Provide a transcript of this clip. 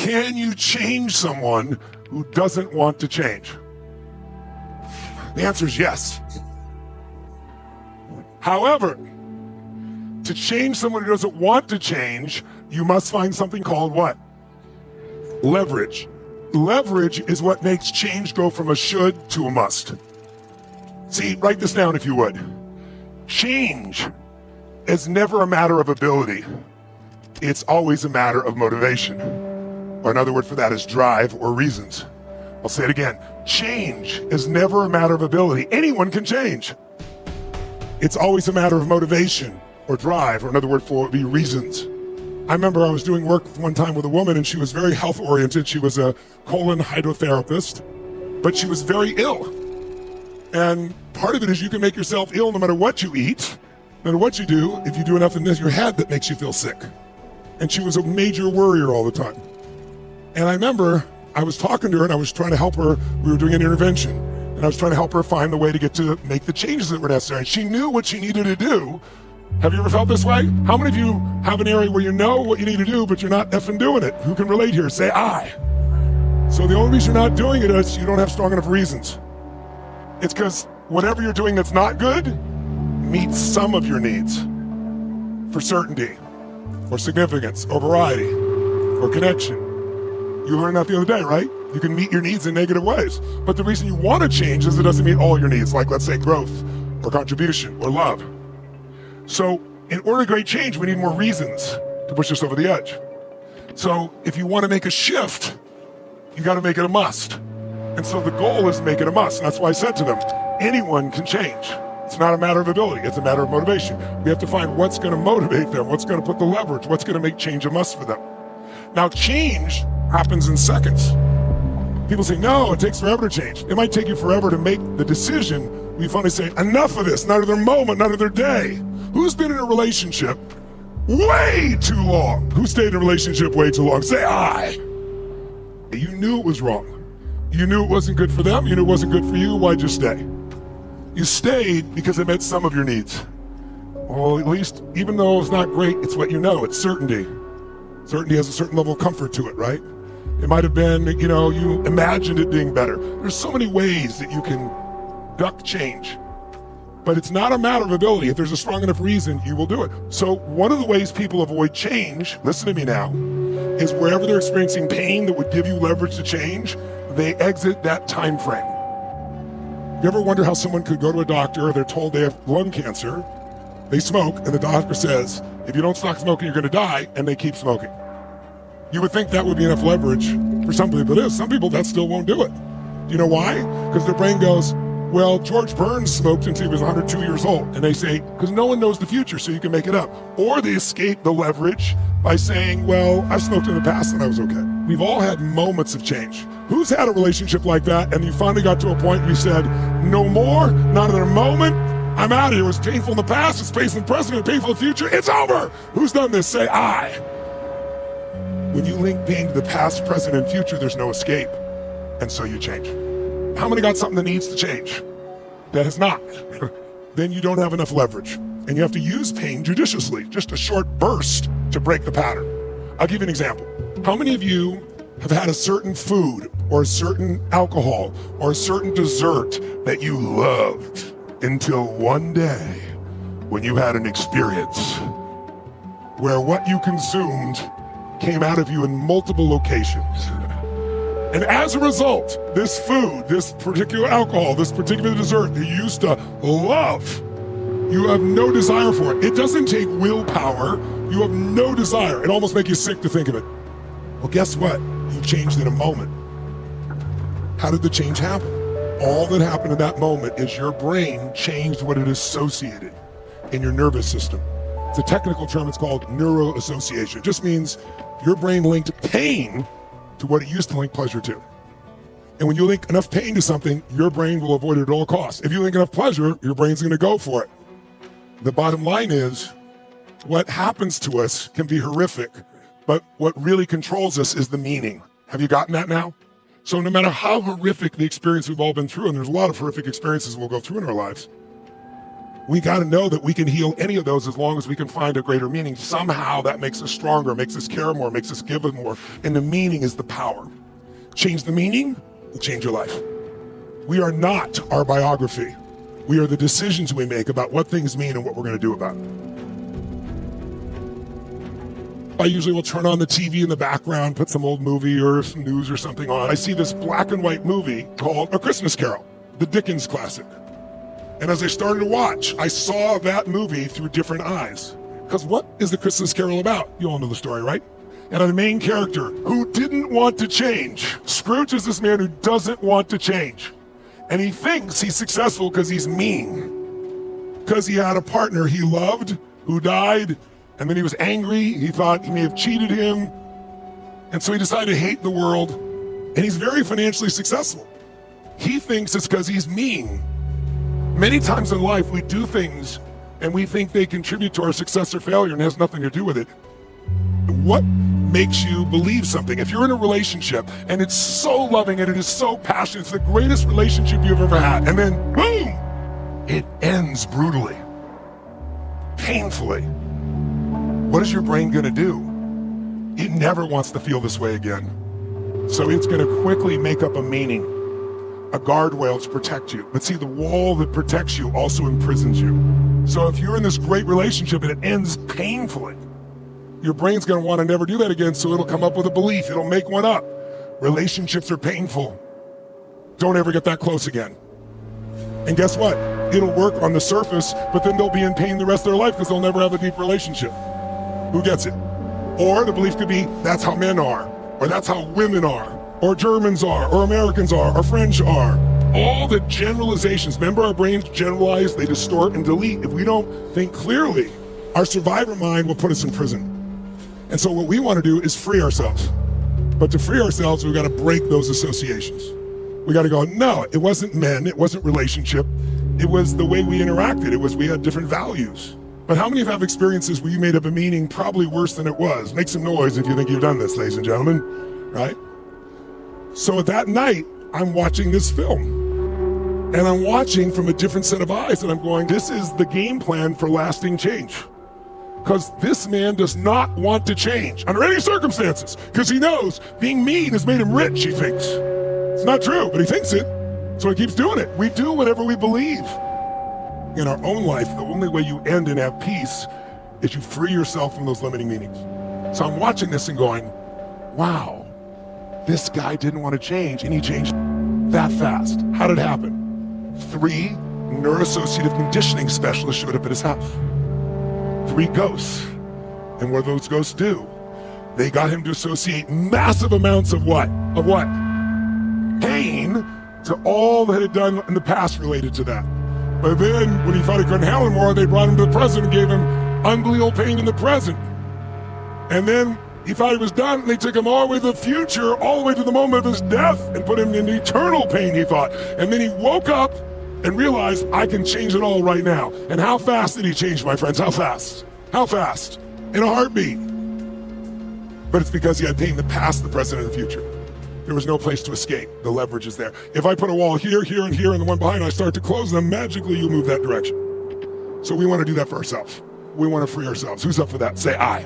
Can you change someone who doesn't want to change? The answer is yes. However, to change someone who doesn't want to change, you must find something called what? Leverage. Leverage is what makes change go from a should to a must. See, write this down if you would. Change is never a matter of ability. It's always a matter of motivation. Or another word for that is drive or reasons. I'll say it again. Change is never a matter of ability. Anyone can change. It's always a matter of motivation or drive, or another word for it would be reasons. I remember I was doing work one time with a woman and she was very health oriented. She was a colon hydrotherapist, but she was very ill. And part of it is you can make yourself ill no matter what you eat, no matter what you do, if you do enough in your head that makes you feel sick. And she was a major worrier all the time. And I remember I was talking to her and I was trying to help her. We were doing an intervention and I was trying to help her find the way to get to make the changes that were necessary. And she knew what she needed to do. Have you ever felt this way? How many of you have an area where you know what you need to do, but you're not effing doing it? Who can relate here? Say I. So the only reason you're not doing it is you don't have strong enough reasons. It's because whatever you're doing that's not good meets some of your needs for certainty or significance or variety or connection. You learned that the other day, right? You can meet your needs in negative ways. But the reason you want to change is it doesn't meet all your needs, like let's say growth or contribution or love. So in order to create change, we need more reasons to push us over the edge. So if you want to make a shift, you got to make it a must. And so the goal is to make it a must. And that's why I said to them, anyone can change. It's not a matter of ability, it's a matter of motivation. We have to find what's going to motivate them, what's going to put the leverage, what's going to make change a must for them. Now change happens in seconds. People say, no, it takes forever to change. It might take you forever to make the decision. We finally say, enough of this, not of their moment, not of their day. Who's been in a relationship way too long? Who stayed in a relationship way too long? Say I. You knew it was wrong. You knew it wasn't good for them. You knew it wasn't good for you. Why'd you stay? You stayed because it met some of your needs. Well, at least, even though it's not great, it's what you know. It's certainty. Certainty has a certain level of comfort to it, right? It might have been, you imagined it being better. There's so many ways that you can duck change. But it's not a matter of ability. If there's a strong enough reason, you will do it. So one of the ways people avoid change, listen to me now, is wherever they're experiencing pain that would give you leverage to change, they exit that time frame. You ever wonder how someone could go to a doctor, or they're told they have lung cancer, they smoke, and the doctor says, if you don't stop smoking, you're gonna die, and they keep smoking. You would think that would be enough leverage for some people. It is. Some people, that still won't do it. Do you know why? Because their brain goes, well, George Burns smoked until he was 102 years old. And they say, because no one knows the future, so you can make it up. Or they escape the leverage by saying, well, I've smoked in the past and I was okay. We've all had moments of change. Who's had a relationship like that and you finally got to a point where you said, no more, not another moment, I'm out of here. It was painful in the past, it's painful in the present, it's painful in the future, it's over. Who's done this? Say I. When you link pain to the past, present, and future, there's no escape. And so you change. How many got something that needs to change? That has not. Then you don't have enough leverage. And you have to use pain judiciously, just a short burst to break the pattern. I'll give you an example. How many of you have had a certain food or a certain alcohol or a certain dessert that you loved until one day when you had an experience where what you consumed came out of you in multiple locations? And as a result, this food, this particular alcohol, this particular dessert that you used to love, you have no desire for it. It doesn't take willpower. You have no desire. It almost makes you sick to think of it. Well, guess what? You changed in a moment. How did the change happen? All that happened in that moment is your brain changed what it associated in your nervous system. It's a technical term. It's called neuroassociation. It just means your brain linked pain to what it used to link pleasure to. And when you link enough pain to something, your brain will avoid it at all costs. If you link enough pleasure, your brain's gonna go for it. The bottom line is, what happens to us can be horrific, but what really controls us is the meaning. Have you gotten that now? So no matter how horrific the experience we've all been through, and there's a lot of horrific experiences we'll go through in our lives, We got to know that we can heal any of those as long as we can find a greater meaning. Somehow that makes us stronger, makes us care more, makes us give more. And the meaning is the power. Change the meaning, will change your life. We are not our biography. We are the decisions we make about what things mean and what we're going to do about it. I usually will turn on the TV in the background, put some old movie or some news or something on. I see this black and white movie called A Christmas Carol, the Dickens classic. And as I started to watch, I saw that movie through different eyes. Because what is the Christmas Carol about? You all know the story, right? And the main character who didn't want to change. Scrooge is this man who doesn't want to change. And he thinks he's successful because he's mean. Because he had a partner he loved who died, and then he was angry. He thought he may have cheated him. And so he decided to hate the world. And he's very financially successful. He thinks it's because he's mean. Many times in life, we do things and we think they contribute to our success or failure and it has nothing to do with it. What makes you believe something? If you're in a relationship and it's so loving and it is so passionate, it's the greatest relationship you've ever had, and then boom, it ends brutally, painfully. What is your brain going to do? It never wants to feel this way again. So it's going to quickly make up a meaning, a guardrail to protect you. But see, the wall that protects you also imprisons you. So if you're in this great relationship and it ends painfully, your brain's going to want to never do that again, so it'll come up with a belief. It'll make one up. Relationships are painful. Don't ever get that close again. And guess what? It'll work on the surface, but then they'll be in pain the rest of their life because they'll never have a deep relationship. Who gets it? Or the belief could be, that's how men are, or that's how women are, or Germans are, or Americans are, or French are. All the generalizations. Remember, our brains generalize, they distort and delete. If we don't think clearly, our survivor mind will put us in prison. And so what we want to do is free ourselves. But to free ourselves, we've got to break those associations. We got to go, no, it wasn't men, it wasn't relationship. It was the way we interacted. It was we had different values. But how many have experiences where you made up a meaning probably worse than it was? Make some noise if you think you've done this, ladies and gentlemen, right? So that night, I'm watching this film. And I'm watching from a different set of eyes, and I'm going, this is the game plan for lasting change. Because this man does not want to change under any circumstances, because he knows being mean has made him rich, he thinks. It's not true, but he thinks it, so he keeps doing it. We do whatever we believe. In our own life, the only way you end and have peace is you free yourself from those limiting meanings. So I'm watching this and going, wow, this guy didn't want to change, and he changed that fast. How did it happen? 3 neuroassociative conditioning specialists showed up at his house. 3 ghosts. And what do those ghosts do? They got him to associate massive amounts of what? Of what? Pain to all that had done in the past related to that. But then, when he thought he couldn't handle it more, they brought him to the present and gave him unbelievable pain in the present. And then he thought he was done, and they took him all the way to the future, all the way to the moment of his death, and put him in eternal pain, he thought. And then he woke up and realized, I can change it all right now. And how fast did he change, my friends? How fast? How fast? In a heartbeat. But it's because he had pain in the past, the present, and the future. There was no place to escape. The leverage is there. If I put a wall here, here, and here, and the one behind, I start to close them, magically you move that direction. So we want to do that for ourselves. We want to free ourselves. Who's up for that? Say I.